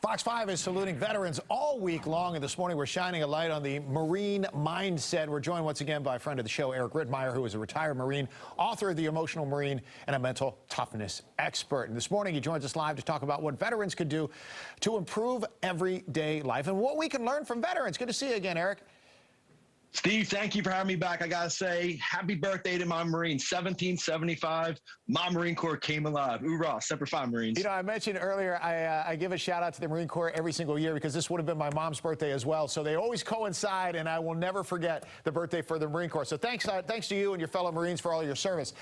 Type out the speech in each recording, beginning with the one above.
Fox 5 is saluting veterans all week long, and this morning we're shining a light on the Marine mindset. We're joined once again by a friend of the show, Eric Rittmeyer, who is a retired Marine, author of The Emotional Marine, and a mental toughness expert. And this morning he joins us live to talk about what veterans could do to improve everyday life and what we can learn from veterans. Good to see you again, Eric. Steve, thank you for having me back. I got to say, happy birthday to my Marine. 1775, my Marine Corps came alive. Hoorah, Semper Fi, Marines. You know, I mentioned earlier, I give a shout out to the Marine Corps every single year because this would have been my mom's birthday as well. So they always coincide, and I will never forget the birthday for the Marine Corps. So thanks to you and your fellow Marines for all your service.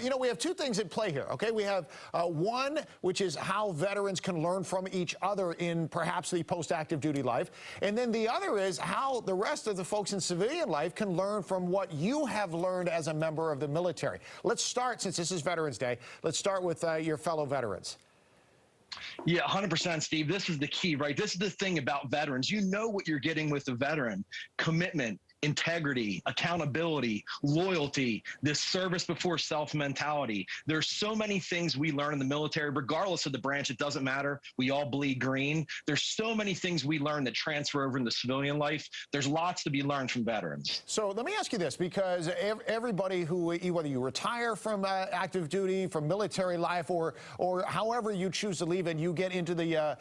You know, we have two things at play here, okay? We have one, which is how veterans can learn from each other in perhaps the post-active duty life. And then the other is how the rest of the folks in civilian life can learn from what you have learned as a member of the military. Let's start, since this is Veterans Day, let's start with your fellow veterans. Yeah, 100%, Steve. This is the key, right? This is the thing about veterans. You know what you're getting with a veteran. Commitment, integrity, accountability, loyalty, this service before self mentality. There's so many things we learn in the military, regardless of the branch. It doesn't matter. We all bleed green. There's so many things we learn that transfer over into civilian life. There's lots to be learned from veterans. So let me ask you this, because everybody who, whether you retire from active duty, from military life, or however you choose to leave and you get into the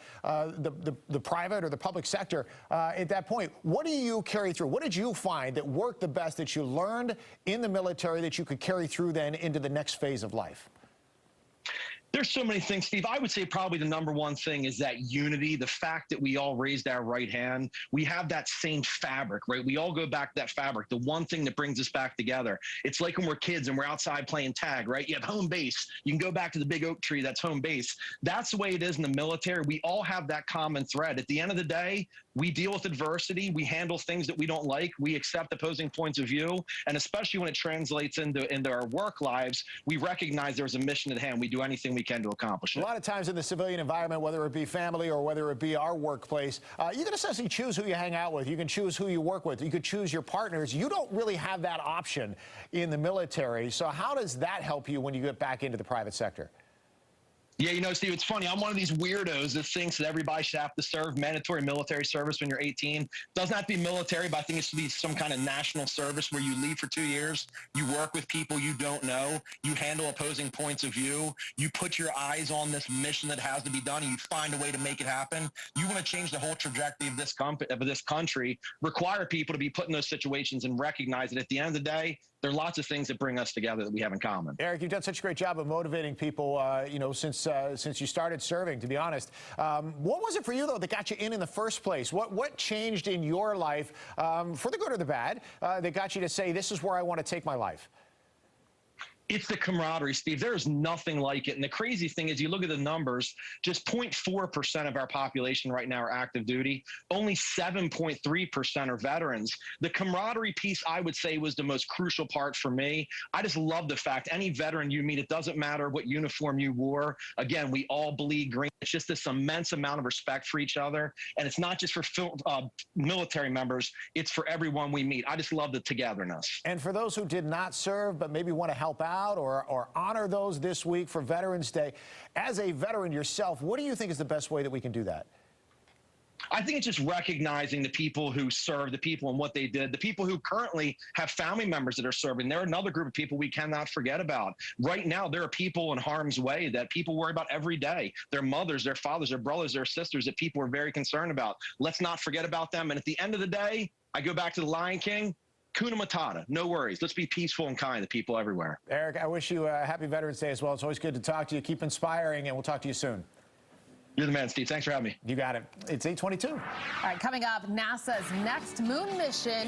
private or the public sector, at that point, what do you carry through? What did you find that worked the best, that you learned in the military, that you could carry through then into the next phase of life? There's so many things, Steve. I would say probably the number one thing is that unity, the fact that we all raised our right hand. We have that same fabric, right? We all go back to that fabric, the one thing that brings us back together. It's like when we're kids and we're outside playing tag, right? You have home base. You can go back to the big oak tree. That's home base. That's the way it is in the military. We all have that common thread. At the end of the day, we deal with adversity. We handle things that we don't like. We accept opposing points of view. And especially when it translates into our work lives, we recognize there's a mission at hand. We do anything we can to accomplish it. A lot of times in the civilian environment, whether it be family or whether it be our workplace, you can essentially choose who you hang out with. You can choose who you work with. You could choose your partners. You don't really have that option in the military. So how does that help you when you get back into the private sector? Yeah, you know, Steve, it's funny. I'm one of these weirdos that thinks that everybody should have to serve mandatory military service when you're 18. Doesn't have to be military, but I think it should be some kind of national service where you leave for 2 years, you work with people you don't know, you handle opposing points of view, you put your eyes on this mission that has to be done, and you find a way to make it happen. You want to change the whole trajectory of this country, require people to be put in those situations and recognize that at the end of the day, there are lots of things that bring us together that we have in common. Eric, you've done such a great job of motivating people, you know, since you started serving, to be honest. What was it for you, though, that got you in the first place? What changed in your life, for the good or the bad, that got you to say, this is where I want to take my life? It's the camaraderie, Steve. There is nothing like it. And the crazy thing is, you look at the numbers, just 0.4% of our population right now are active duty. Only 7.3% are veterans. The camaraderie piece, I would say, was the most crucial part for me. I just love the fact any veteran you meet, it doesn't matter what uniform you wore. Again, we all bleed green. It's just this immense amount of respect for each other. And it's not just for military members. It's for everyone we meet. I just love the togetherness. And for those who did not serve but maybe want to help out, or honor those this week for Veterans Day, as a veteran yourself, what do you think is the best way that we can do that? I think it's just recognizing the people who served, the people and what they did, the people who currently have family members that are serving. They're another group of people we cannot forget about. Right now, there are people in harm's way that people worry about every day. Their mothers, their fathers, their brothers, their sisters that people are very concerned about. Let's not forget about them. And at the end of the day, I go back to the Lion King. Kuna Matata, no worries. Let's be peaceful and kind to people everywhere. Eric, I wish you a happy Veterans Day as well. It's always good to talk to you. Keep inspiring, and we'll talk to you soon. You're the man, Steve. Thanks for having me. You got it. It's 8:22. All right, coming up, NASA's next moon mission.